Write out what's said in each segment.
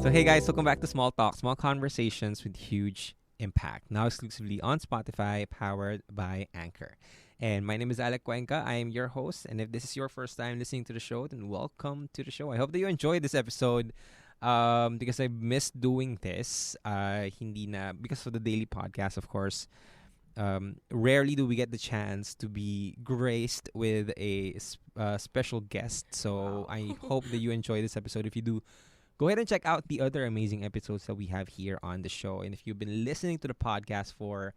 So hey guys, welcome back to Small Talk, small conversations with huge impact. Now exclusively on Spotify, powered by Anchor. And my name is Alec Cuenca. I am your host. And if this is your first time listening to the show, then welcome to the show. I hope that you enjoyed this episode because I missed doing this. Hindi na, because of the daily podcast, of course. Rarely do we get the chance to be graced with a special guest. So I hope that you enjoy this episode. If you do, go ahead and check out the other amazing episodes that we have here on the show. And if you've been listening to the podcast for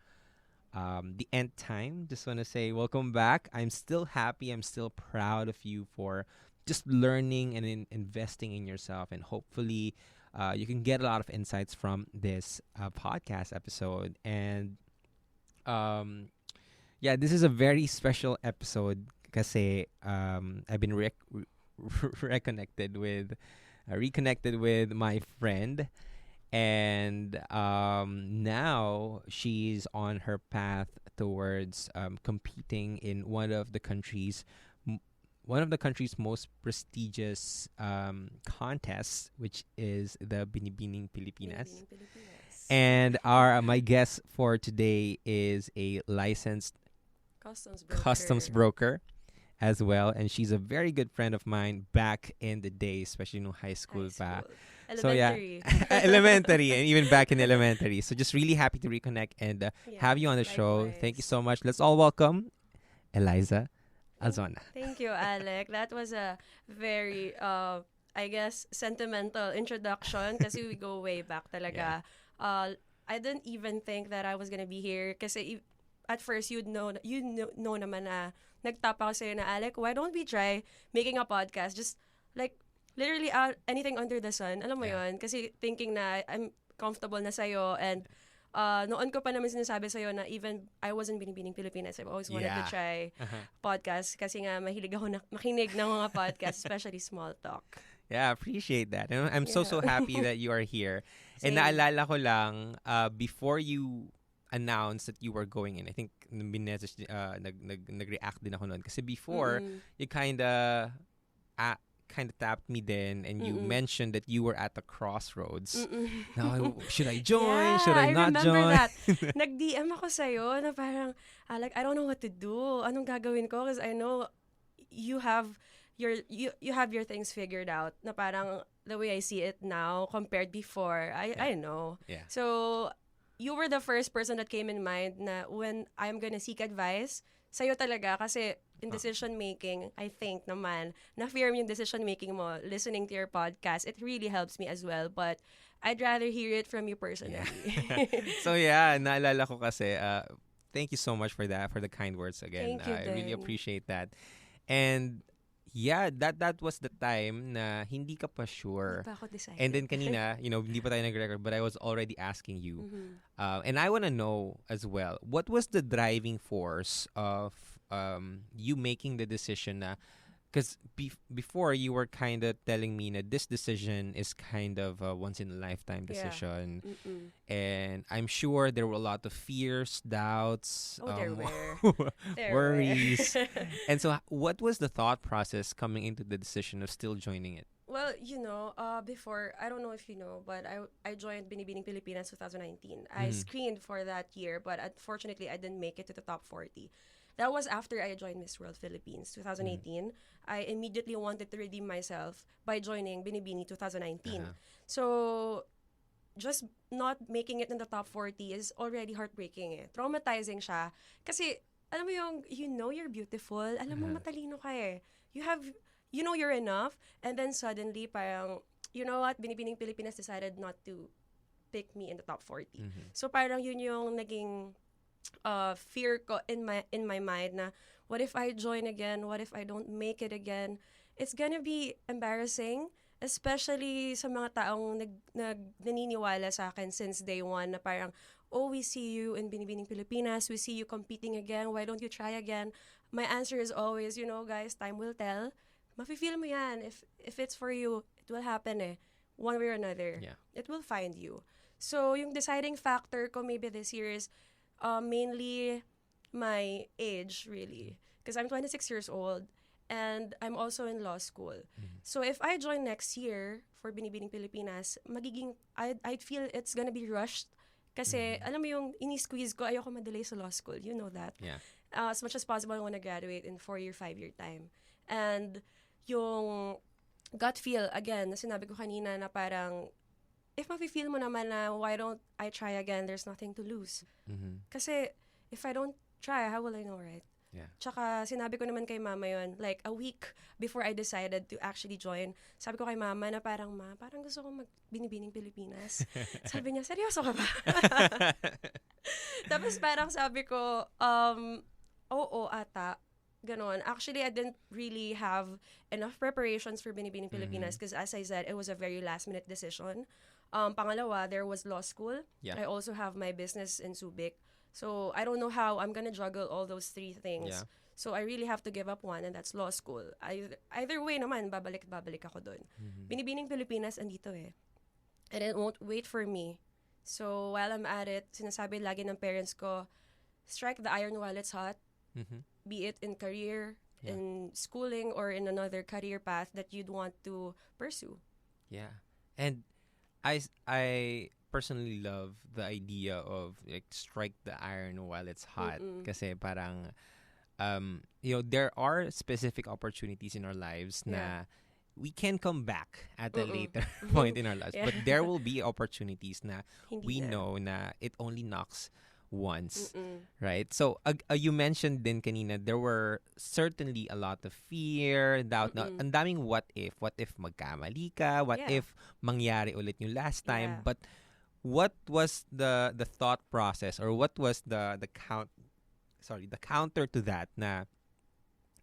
the nth time, just want to say welcome back. I'm still happy. I'm still proud of you for just learning and investing in yourself. And hopefully you can get a lot of insights from this podcast episode. And yeah, this is a very special episode kasi I've been reconnected with my friend, and now she's on her path towards competing in one of the country's most prestigious contests, which is the Binibining Pilipinas. Binibining Pilipinas. And our my guest for today is a licensed customs broker as well, and she's a very good friend of mine back in the day, especially in high school. So yeah, elementary, and even back in elementary. So just really happy to reconnect and have you on the show. Likewise. Thank you so much. Let's all welcome Elaiza Alzona. Thank you, Alec. That was a very, I guess, sentimental introduction kasi we go way back talaga. I didn't even think that I was gonna be here kasi at first you know naman na nagtapa ako sa'yo na, Alec, why don't we try making a podcast? Just like literally anything under the sun. Alam mo yun? Kasi thinking na I'm comfortable na sa'yo, and noon ko pa naman sinasabi sa'yo na even I wasn't Binibining Pilipinas, I've always wanted to try podcast kasi nga mahilig ako makinig ng mga podcast, especially small talk. Yeah, appreciate that. And I'm so happy that you are here. Same. And naalala ko lang, before you announced that you were going in, I think nag-react din ako noon. Kasi before, you kinda tapped me then, and you mentioned that you were at the crossroads. Now, should I join? Should I not join? I remember that. Nag-DM ako sa'yo na parang, Alec, I don't know what to do. Anong gagawin ko? Because I know you have your things figured out. Na parang the way I see it now compared before, I know. Yeah. So you were the first person that came in mind na when I'm gonna seek advice, sa'yo talaga kasi in decision making, I think naman, na-fear mo yung decision making mo, listening to your podcast, it really helps me as well. But I'd rather hear it from you personally. Yeah. So yeah, naalala ko kasi, thank you so much for that, for the kind words again. Thank you, I really din. appreciate that. And yeah, that was the time na hindi ka pa sure. Hindi pa ako decided. And then kanina, hindi pa tayo nag-record, but I was already asking you. And I want to know as well, what was the driving force of you making the decision na, because before you were kind of telling me that this decision is kind of a once-in-a-lifetime decision. And I'm sure there were a lot of fears, doubts, There worries. were. And so what was the thought process coming into the decision of still joining it? Well, before, I don't know if you know, but I joined Binibining Pilipinas 2019. I screened for that year, but unfortunately, I didn't make it to the top 40. That was after I joined Miss World Philippines 2018. I immediately wanted to redeem myself by joining Binibini 2019. So just not making it in the top 40 is already heartbreaking. Traumatizing siya. Kasi, alam mo you're beautiful. Alam mo, matalino ka eh. You know you're enough. And then suddenly, parang, you know what? Binibining Pilipinas decided not to pick me in the top 40. So parang yun yung naging fear ko in my mind na what if I join again? What if I don't make it again? It's gonna be embarrassing, especially sa mga taong naniniwala sa akin since day one na parang, oh, we see you in Binibining Pilipinas, we see you competing again, why don't you try again? My answer is always, guys, time will tell. Mafe-feel mo yan. If it's for you, it will happen one way or another. Yeah. It will find you. So, yung deciding factor ko maybe this year is mainly my age, really. Because I'm 26 years old. and I'm also in law school. So if I join next year for Binibining Pilipinas, I'd feel it's gonna be rushed. Kasi, alam mo yung ini-squeeze ko, ayoko madelay sa law school. You know that. Yeah. As much as possible, I want to graduate in 4-year, 5-year time. And yung gut feel, again, na sinabi ko kanina na parang, if mafe-feel mo naman na, why don't I try again? There's nothing to lose. Kasi, if I don't try, how will I know, right? Yeah. Tsaka, sinabi ko naman kay mama yon like, a week before I decided to actually join, sabi ko kay mama na parang, parang gusto ko mag-Binibining Pilipinas. Sabi niya, seryoso ka ba? Tapos parang sabi ko, oo, ata. Ganon. Actually, I didn't really have enough preparations for Binibining Pilipinas because as I said, it was a very last-minute decision. Pangalawa, there was law school. Yeah. I also have my business in Subic. So, I don't know how I'm gonna juggle all those 3 things. Yeah. So, I really have to give up one, and that's law school. Either way naman, babalik ako dun. Binibining Pilipinas, andito eh. And it won't wait for me. So, while I'm at it, sinasabi lagi ng parents ko, strike the iron while it's hot. Be it in career, in schooling, or in another career path that you'd want to pursue. Yeah. And I personally love the idea of like strike the iron while it's hot. Kasi parang there are specific opportunities in our lives na we can come back at a later point in our lives. But there will be opportunities na we know na it only knocks once. Right? So, you mentioned din kanina, there were certainly a lot of fear, doubt. Na, ang daming what if. What if magkamali ka? What if mangyari ulit yung last time? But what was the thought process, or what was the counter to that na,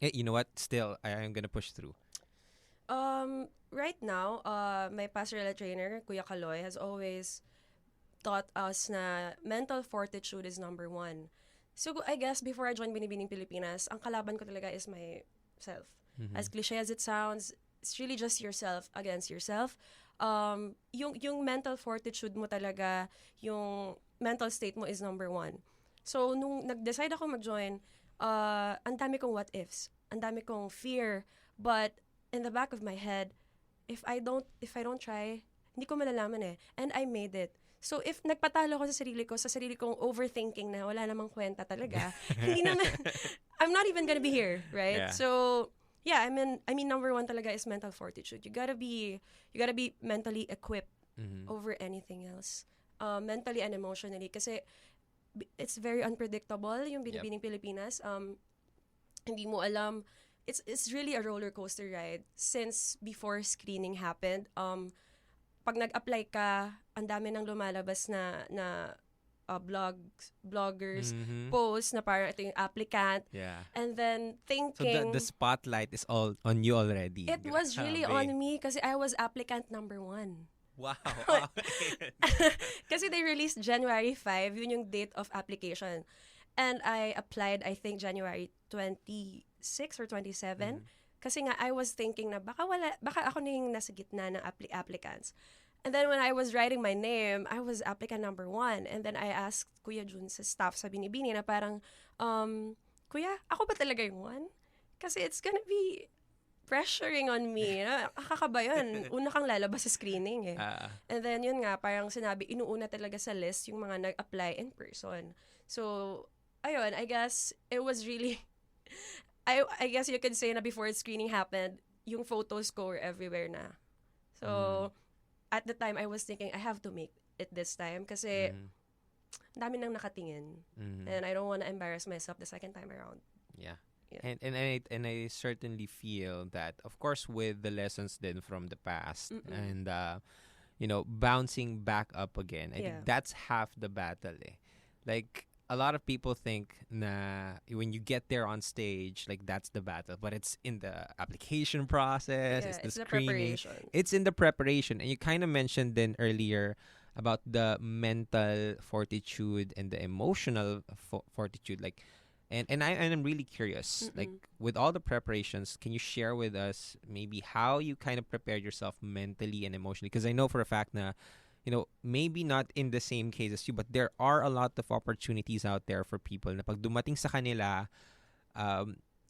you know what, still I am gonna push through? Right now, my pastoral trainer, Kuya Kaloy, has always taught us na mental fortitude is number 1. So I guess before I joined Binibining Pilipinas, ang kalaban ko talaga is myself. As cliche as it sounds, it's really just yourself against yourself. Yung mental fortitude mo talaga, yung mental state mo is number 1. So nung nag-decide ako mag-join, ang dami kong what ifs, ang dami kong fear, but in the back of my head, if I don't try, hindi ko malalaman eh. And I made it. So if nagpatalo ko sa sarili kong overthinking na wala namang kwenta talaga, hindi naman, I'm not even gonna be here, right? Yeah. So yeah, I mean number 1 talaga is mental fortitude. You gotta be mentally equipped over anything else, mentally and emotionally, kasi it's very unpredictable yung Binibining Pilipinas. Hindi mo alam. It's really a roller coaster ride since before screening happened. Pag nag-apply ka, ang dami nang lumalabas na bloggers post na parang ito yung applicant. Yeah. And then thinking, so the spotlight is all on you already. It was really on me kasi I was applicant number 1. Wow. Kasi they released January 5, yun yung date of application. And I applied, I think, January 26 or 27. Kasi nga, I was thinking na baka ako na yung nasa gitna ng applicants. And then when I was writing my name, I was applicant number 1. And then I asked Kuya Jun sa staff sa Binibini na parang, Kuya, ako ba talaga yung 1? Kasi it's gonna be pressuring on me. Kakaba yun. Una kang lalabas sa screening eh. And then yun nga, parang sinabi, inuuna talaga sa list yung mga nag-apply in person. So, ayun, I guess it was really... I guess you could say na before the screening happened, yung photos ko were everywhere na. So, at the time, I was thinking, I have to make it this time kasi dami nang nakatingin. And I don't want to embarrass myself the second time around. Yeah. And I certainly feel that, of course, with the lessons then from the past and, bouncing back up again, I think that's half the battle eh. Like, a lot of people think na when you get there on stage, like that's the battle, but it's in the application process, it's the screening, it's in the preparation. And you kind of mentioned then earlier about the mental fortitude and the emotional fortitude, like, and I'm really curious, like with all the preparations, can you share with us maybe how you kind of prepared yourself mentally and emotionally? Because I know for a fact na, maybe not in the same case as you, but there are a lot of opportunities out there for people na pag dumating sa kanila,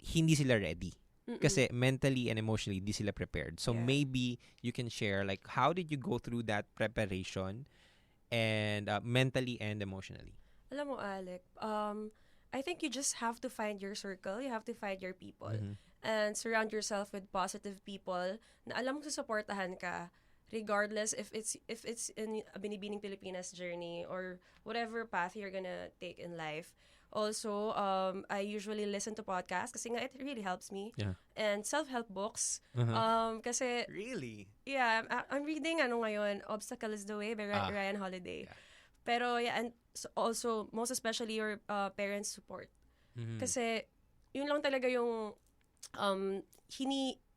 hindi sila ready. Kasi mentally and emotionally, di sila prepared. So Yeah. maybe you can share, like, how did you go through that preparation and mentally and emotionally? Alam mo, Alec, I think you just have to find your circle. You have to find your people. Mm-hmm. And surround yourself with positive people na alam mo susuportahan ka regardless if it's in a Binibining Pilipinas journey or whatever path you're gonna take in life. Also, I usually listen to podcasts kasi nga it really helps me. Yeah. And self-help books. Uh-huh. Kasi, Really? yeah, I'm reading ngayon, Obstacle is the Way by Ryan Holiday. Yeah. Pero, yeah, and also, most especially your parents' support. Mm-hmm. Kasi, yun lang talaga yung,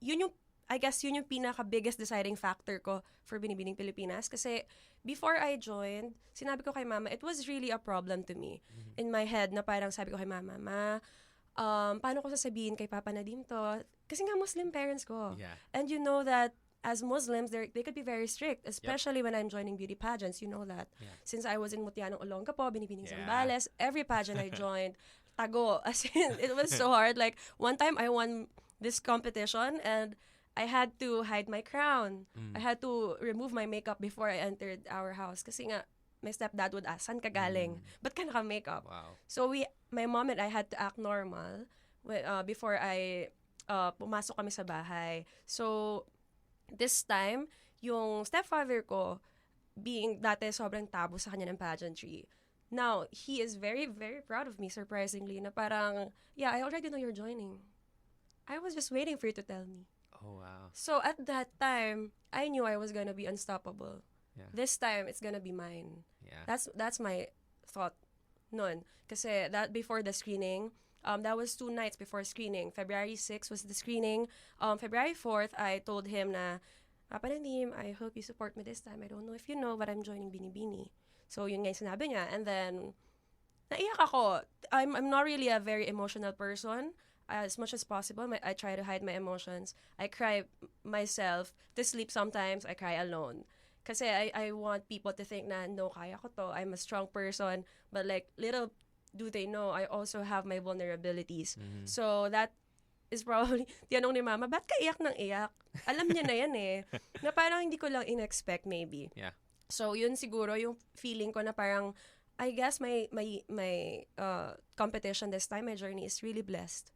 yun yung, I guess, yun yung pinaka-biggest deciding factor ko for Binibining Pilipinas. Kasi, before I joined, sinabi ko kay mama, it was really a problem to me. In my head, na parang sabi ko kay mama, paano ko sasabihin kay Papa Nadim to? Kasi nga Muslim parents ko. Yeah. And you know that, as Muslims, they could be very strict, especially when I'm joining beauty pageants. You know that. Yeah. Since I was in Mutianong Olongapo, Binibining Yeah. Zambales, every pageant I joined, tago. As in, it was so hard. Like, one time I won this competition and I had to hide my crown. I had to remove my makeup before I entered our house. Kasi nga, my stepdad would ask, saan ka galing? Ba't ka naka-makeup? Wow. So, my mom and I had to act normal before I pumasok kami sa bahay. So, this time, yung stepfather ko, being dati sobrang tabo sa kanya ng pageantry, now, he is very, very proud of me, surprisingly, na parang, yeah, I already know you're joining. I was just waiting for you to tell me. Oh, wow. So, at that time, I knew I was gonna be unstoppable. Yeah. This time, it's gonna be mine. Yeah. That's my thought nun. Kasi that before the screening, that was 2 nights before screening. February 6th was the screening. February 4th, I told him na, Papa Nadim, I hope you support me this time. I don't know if you know, but I'm joining Binibini. So, yun nga yung sinabi niya. And then, naiyak ako. I'm not really a very emotional person. As much as possible, I try to hide my emotions. I cry myself to sleep sometimes. I cry alone. Kasi I want people to think na, no, kaya ko to. I'm a strong person. But like, little do they know, I also have my vulnerabilities. So that is probably, tinanong ni Mama, ba't ka iyak ng iyak? Alam niya na yan eh. Na parang hindi ko lang in-expect maybe. Yeah. So yun siguro yung feeling ko na parang, I guess my competition this time, my journey is really blessed.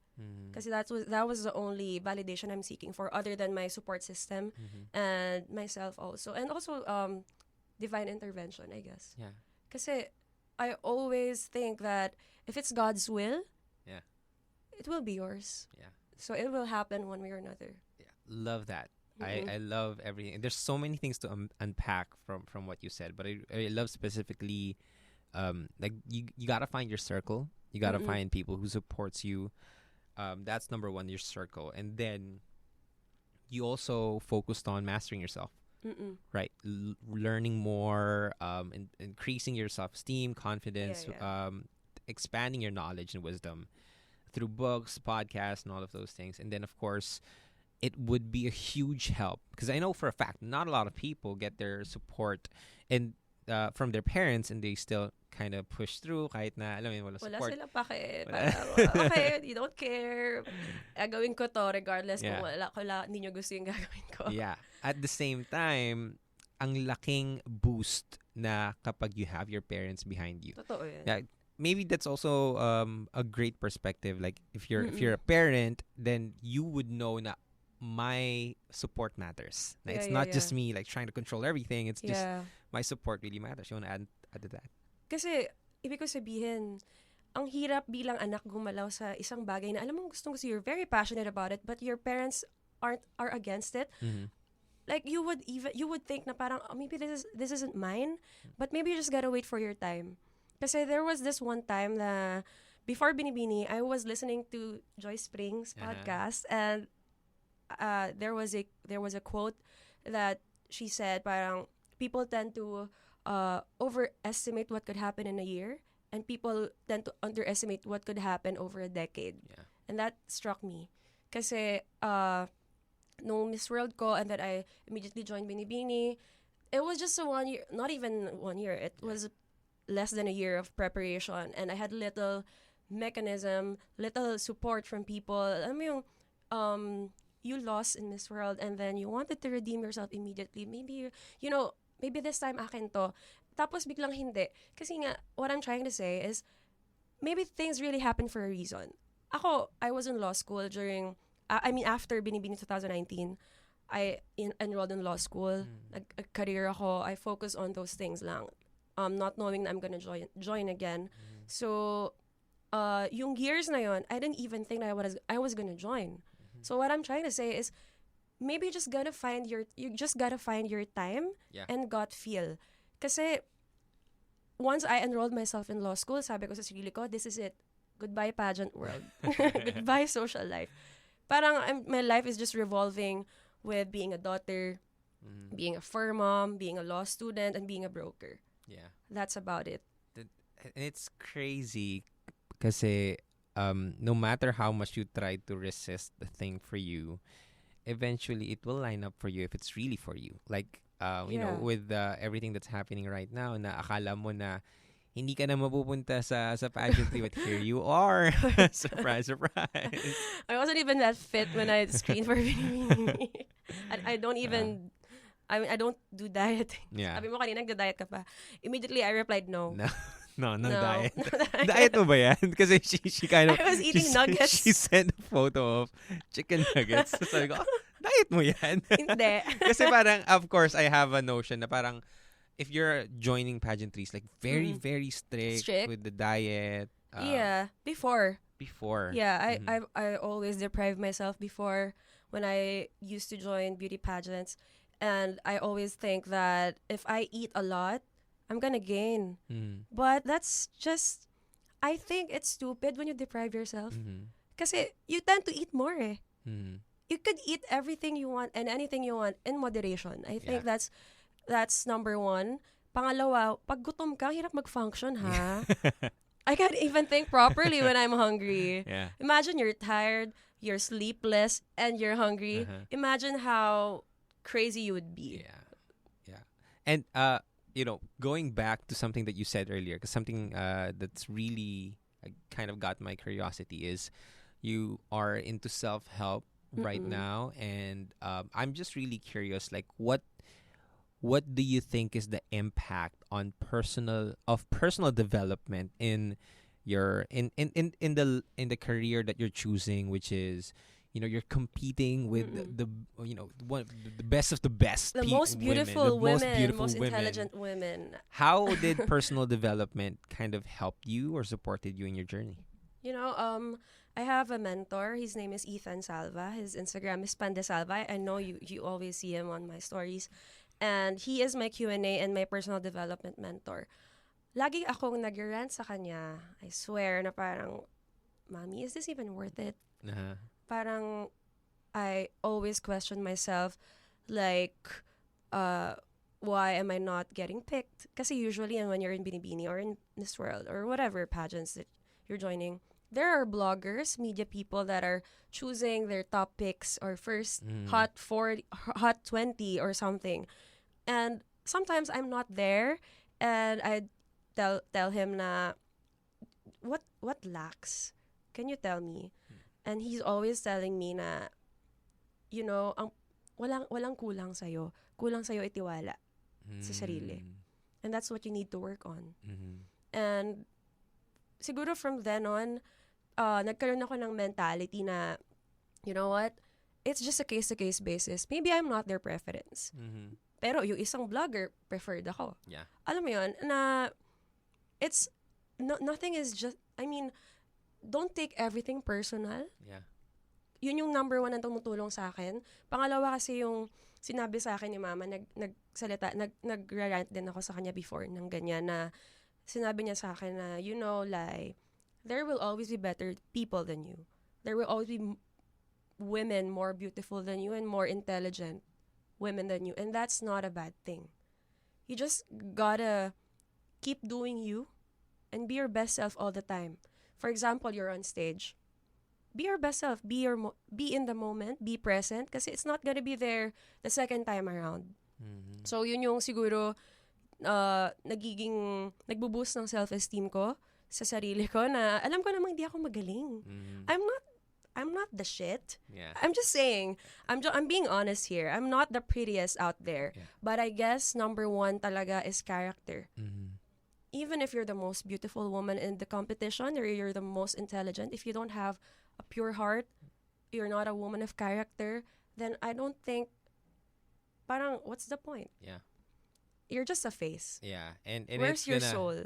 Kasi that was the only validation I'm seeking for, other than my support system and myself also. And also divine intervention, I guess. Yeah. Kasi I always think that if it's God's will, Yeah. it will be yours. Yeah. So it will happen one way or another. Yeah. Love that. I love everything. There's so many things to unpack from what you said, but I love specifically like you gotta find your circle. You gotta find people who supports you. That's number one, your circle. And then you also focused on mastering yourself, right? Learning more, increasing your self-esteem, confidence, expanding your knowledge and wisdom through books, podcasts, and all of those things. And then, of course, it would be a huge help, because I know for a fact not a lot of people get their support and from their parents, and they still kind of push through kahit na alam mo wala support. Wala sila pake. Okay, you don't care. Gagawin ko to regardless kung hindi nyo gusto yung gagawin ko. Yeah. At the same time, ang laking boost na kapag you have your parents behind you. Totoo yan. Yeah. Maybe that's also a great perspective. Like if you're a parent, then you would know na my support matters. It's not just me like trying to control everything. It's just my support really matters. You want to add to that? Kasi, ibig ko sabihin, ang hirap bilang anak gumalaw sa isang bagay na alam mo gustong-gusto, you're very passionate about it, but your parents are against it. Like you would think na parang maybe this isn't mine, but maybe you just gotta wait for your time. Kasi there was this one time na before Binibini, I was listening to Joyce Spring's podcast, and there was a quote that she said, parang people tend to overestimate what could happen in a year, and people tend to underestimate what could happen over a decade. Yeah. And that struck me. Kasi no Miss World ko, and then I immediately joined Binibini. It was just a 1 year, not even 1 year. It was less than a year of preparation, and I had little mechanism, little support from people. Alam mo yung you lost in Miss World and then you wanted to redeem yourself immediately. Maybe, maybe this time akin to. Tapos biglang hindi. Kasi nga, what I'm trying to say is, maybe things really happen for a reason. I was in law school during, after Binibining 2019, enrolled in law school. Nag-career ako. I focus on those things lang. Not knowing na I'm gonna join again. So, yung years na yon, I didn't even think that I was gonna join. So what I'm trying to say is, maybe you just gotta find your time and gut feel. Kasi once I enrolled myself in law school, sabi ko sa sarili ko, this is it. Goodbye pageant world. Goodbye social life. Parang my life is just revolving with being a daughter, being a fur mom, being a law student, and being a broker. Yeah. That's about it. And it's crazy kasi no matter how much you try to resist the thing for you, eventually it will line up for you if it's really for you. Like, you know, with everything that's happening right now, na akala mo na hindi ka na mapupunta sa pageantry, but here you are. Surprise, surprise. I wasn't even that fit when I screened for Binibining. I don't even... I don't do dieting. Yeah. Sabi mo kanina, nagda-diet ka pa. Immediately, I replied no. No, diet. Diet mo ba yan? Kasi she kind of... I was eating nuggets. She sent a photo of chicken nuggets. So sabi ko, diet mo yan? Hindi. Kasi parang, of course, I have a notion na parang, if you're joining pageantries, like very, very strict with the diet. Before. Yeah, Mm-hmm. I always deprived myself before when I used to join beauty pageants. And I always think that if I eat a lot, I'm gonna gain. But that's just, I think it's stupid when you deprive yourself. Kasi you tend to eat more eh. You could eat everything you want and anything you want in moderation. I think that's number one. Pangalawa, pag gutom ka, hirap mag-function ha. I can't even think properly when I'm hungry. Yeah. Imagine you're tired, you're sleepless, and you're hungry. Imagine how crazy you would be. Yeah. And you know, going back to something that you said earlier, because something that's really kind of got my curiosity is you are into self-help right now, and I'm just really curious, like what do you think is the impact on personal development in your in the career that you're choosing, which is, you know, you're competing with the best of the best, the most beautiful women, most women. intelligent women. How did personal development kind of help you or supported you in your journey? You know, I have a mentor. His name is Ethan Salva. His Instagram is Pandesalva. I know you always see him on my stories. And he is my Q&A and my personal development mentor. Lagi akong nag-rant sa kanya. I swear na parang, Mommy, is this even worth it? Parang, I always question myself, like, why am I not getting picked? Kasi usually when you're in Binibining or in Miss World or whatever pageants that you're joining, there are bloggers, media people that are choosing their top picks or first hot 40, hot 20 or something. And sometimes I'm not there, and I tell him na, what lacks? Can you tell me? And he's always telling me na, you know, walang kulang sa'yo. Kulang sa'yo itiwala sa sarili. And that's what you need to work on. And siguro from then on, nagkaroon ako ng mentality na, you know what? It's just a case-to-case basis. Maybe I'm not their preference. Pero yung isang vlogger, preferred ako. Yeah. Alam mo yun, na it's, nothing is just, I mean, don't take everything personal. Yeah. Yun yung number one na tumutulong sa akin. Pangalawa kasi yung sinabi sa akin ni Mama, nag-rant din ako sa kanya before ng ganyan na sinabi niya sa akin na, you know, like, there will always be better people than you. There will always be women more beautiful than you and more intelligent women than you. And that's not a bad thing. You just gotta keep doing you and be your best self all the time. For example, you're on stage. Be your best self. Be in the moment. Be present. Kasi it's not gonna be there the second time around. So, yun yung siguro nagbuboost ng self-esteem ko sa sarili ko na alam ko namang hindi ako magaling. I'm not the shit. Yeah. I'm just saying, I'm being honest here. I'm not the prettiest out there. Yeah. But I guess number one talaga is character. Mm-hmm. Even if you're the most beautiful woman in the competition or you're the most intelligent, if you don't have a pure heart, you're not a woman of character, then I don't think, parang, what's the point? Yeah. You're just a face. Yeah. And Where's it's your gonna, soul?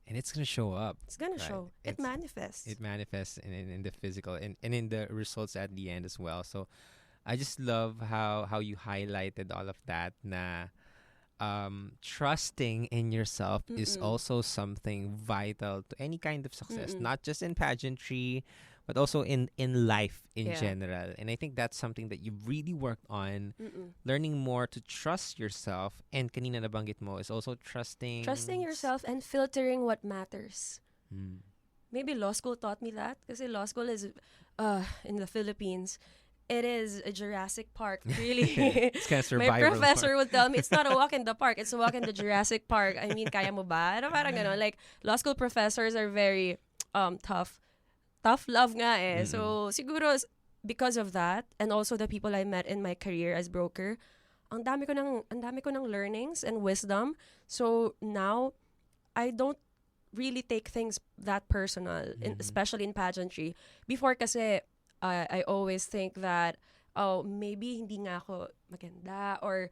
and it's gonna show up. It's gonna Right. show. It It's manifests. it manifests in the physical and in the results at the end as well. So I just love how you highlighted all of that. Na trusting in yourself is Mm-mm. also something vital to any kind of success, Mm-mm. not just in pageantry, but also in life in Yeah. general. And I think that's something that you've really worked on, Mm-mm. learning more to trust yourself. And kanina nabanggit mo is also trusting Trusting yourself and filtering what matters. Mm. Maybe law school taught me that. Kasi law school is, in the Philippines, it is a Jurassic Park, really. It's kind of My survival. professor would tell me, it's not a walk in the park, it's a walk in the Jurassic Park. I mean, kaya mo ba? Ano, parang ganon. Like, law school professors are very tough. Tough love nga eh. Mm-mm. So, siguro, because of that, and also the people I met in my career as broker, ang dami ko ng learnings and wisdom. So, now, I don't really take things that personal, especially in pageantry. Before kasi, I always think that, oh, maybe hindi nga ako maganda or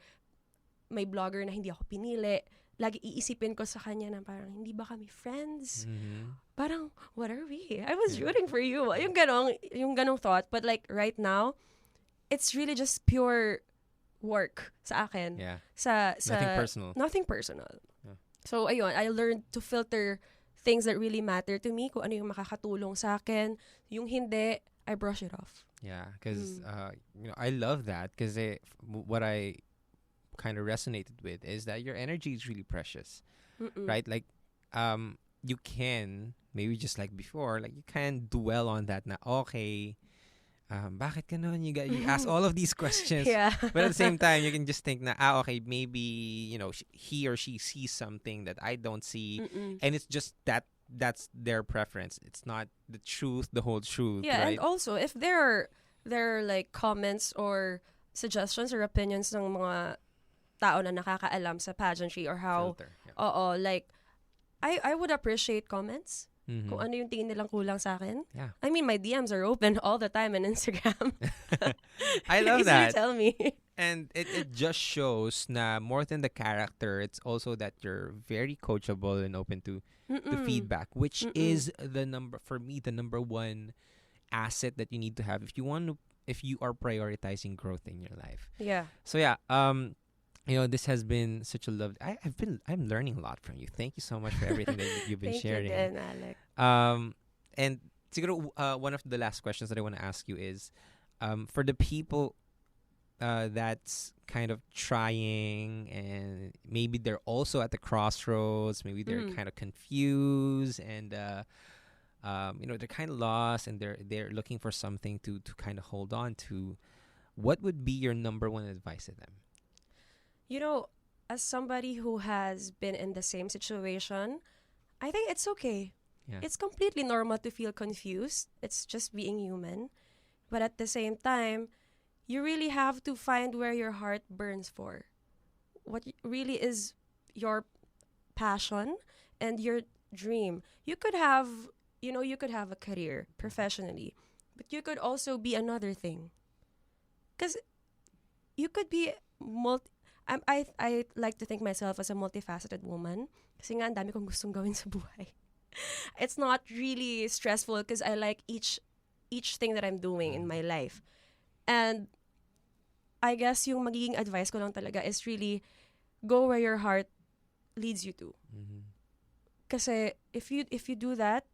may blogger na hindi ako pinili. Lagi iisipin ko sa kanya na parang, hindi ba kami friends? Mhm. Parang, what are we? I was rooting for you. Yung ganong thought. But like, right now, it's really just pure work sa akin. Yeah. Sa Nothing personal. Nothing personal. Yeah. So, ayun, I learned to filter things that really matter to me, kung ano yung makakatulong sa akin. Yung hindi, I brush it off. Yeah, because I love that because what I kind of resonated with is that your energy is really precious, Mm-mm. right? Like, you can maybe just like before, like you can dwell on that. Na okay, bakit ganun? You ask all of these questions, Yeah. but at the same time, you can just think na okay, maybe he or she sees something that I don't see, Mm-mm. and it's just that's their preference. It's not the truth, the whole truth. Yeah, right? and also, if there are like comments or suggestions or opinions ng mga tao na nakakaalam sa pageantry or how, Filter, yeah. like, I would appreciate comments. Mhm. Kung ano yung tingin nilang kulang sa akin. Yeah. I mean, my DMs are open all the time on Instagram. I love Easy to that. tell me. And it just shows na more than the character, it's also that you're very coachable and open to feedback, which is the number one asset that you need to have if you are prioritizing growth in your life. Yeah. So yeah, this has been such a love. I'm learning a lot from you. Thank you so much for everything that you've been Thank sharing. you din, Alec. And siguro, one of the last questions that I want to ask you is, for the people that's kind of trying and maybe they're also at the crossroads, maybe they're kind of confused and they're kind of lost and they're looking for something to kind of hold on to. What would be your number one advice to them? As somebody who has been in the same situation, I think it's okay. Yeah. It's completely normal to feel confused. It's just being human. But at the same time, you really have to find where your heart burns for. What really is your passion and your dream. You could have a career professionally, but you could also be another thing. Because you could be I like to think myself as a multifaceted woman. Kasi nga, ang dami kong gustong gawin sa buhay. It's not really stressful because I like each thing that I'm doing in my life. And I guess yung magiging advice ko lang talaga is really go where your heart leads you to. Kasi if you do that,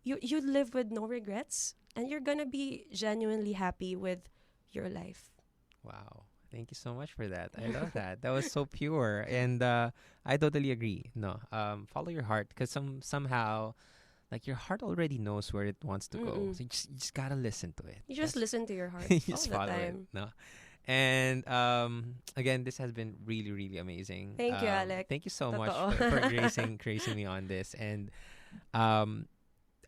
you live with no regrets and you're gonna be genuinely happy with your life. Wow. Thank you so much for that. I love that. That was so pure. And I totally agree. No, follow your heart because somehow, like, your heart already knows where it wants to go. So you just gotta listen to it. You just listen to your heart You all just the follow time. it. No. And again, this has been really, really amazing. Thank you, Alec. Thank you so much Totoo. for gracing me on this. And I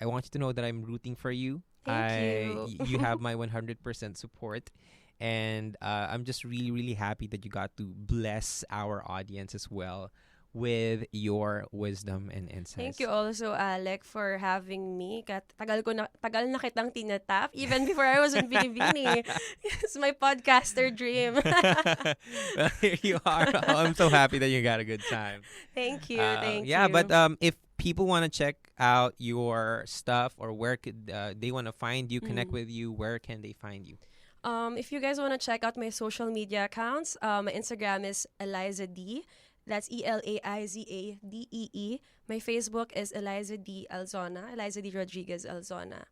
want you to know that I'm rooting for you. Thank you. You have my 100% support. And I'm just really, really happy that you got to bless our audience as well with your wisdom and Thank insights. you also, Alec, for having me. Tagal na kitang tinatap even before I was in Binibini. It's my podcaster dream. Well, here you are. Oh, I'm so happy that you got a good time. Thank you. Thank Yeah, but you. if people want to check out your stuff, or where could they want to find you, connect with you, where can they find you? If you guys want to check out my social media accounts, my Instagram is Elaiza D. That's ELAIZADEE. My Facebook is Elaiza D. Alzona. Elaiza D. Rodriguez Alzona.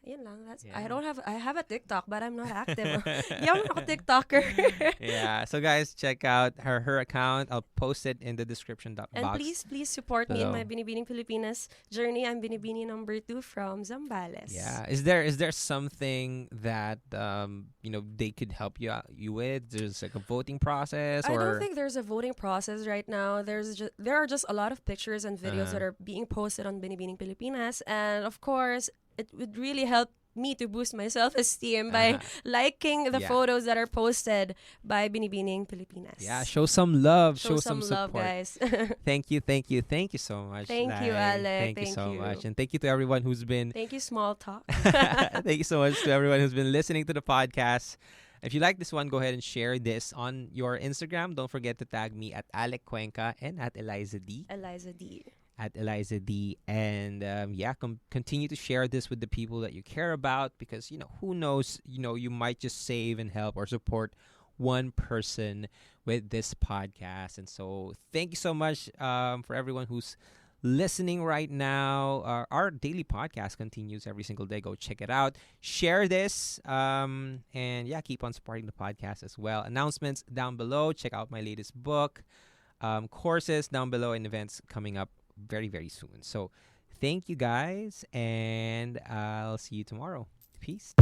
Ayun lang. Yeah. I have a TikTok, but I'm not active. Yaman ako TikToker. Yeah. So guys, check out her account. I'll post it in the description And box. please support me in below. my Binibining Pilipinas journey. I'm Binibini number 2 from Zambales. Yeah. Is there something that they could help you with? There's like a voting process, I or don't think there's a voting process right now. There are just a lot of pictures and videos that are being posted on Binibining Pilipinas, and of course, it would really help me to boost my self-esteem by liking the Yeah. photos that are posted by Binibining Pilipinas. Yeah, show some love, Show some some love, support. guys. Thank you so much. Thank you, Lai. Alec. Thank you Thank so you. much, and thank you to everyone who's been. Thank you, small talk. Thank you so much to everyone who's been listening to the podcast. If you like this one, go ahead and share this on your Instagram. Don't forget to tag me at Alec Cuenca and at Elaiza D. Elaiza D. At Elaiza D. And continue to share this with the people that you care about, because who knows, you might just save and help or support one person with this podcast. And so thank you so much for everyone who's listening right now. Our daily podcast continues every single day. Go check it out. Share this. And keep on supporting the podcast as well. Announcements down below. Check out my latest book. Courses down below, and events coming up very, very soon. So thank you guys, and I'll see you tomorrow. Peace.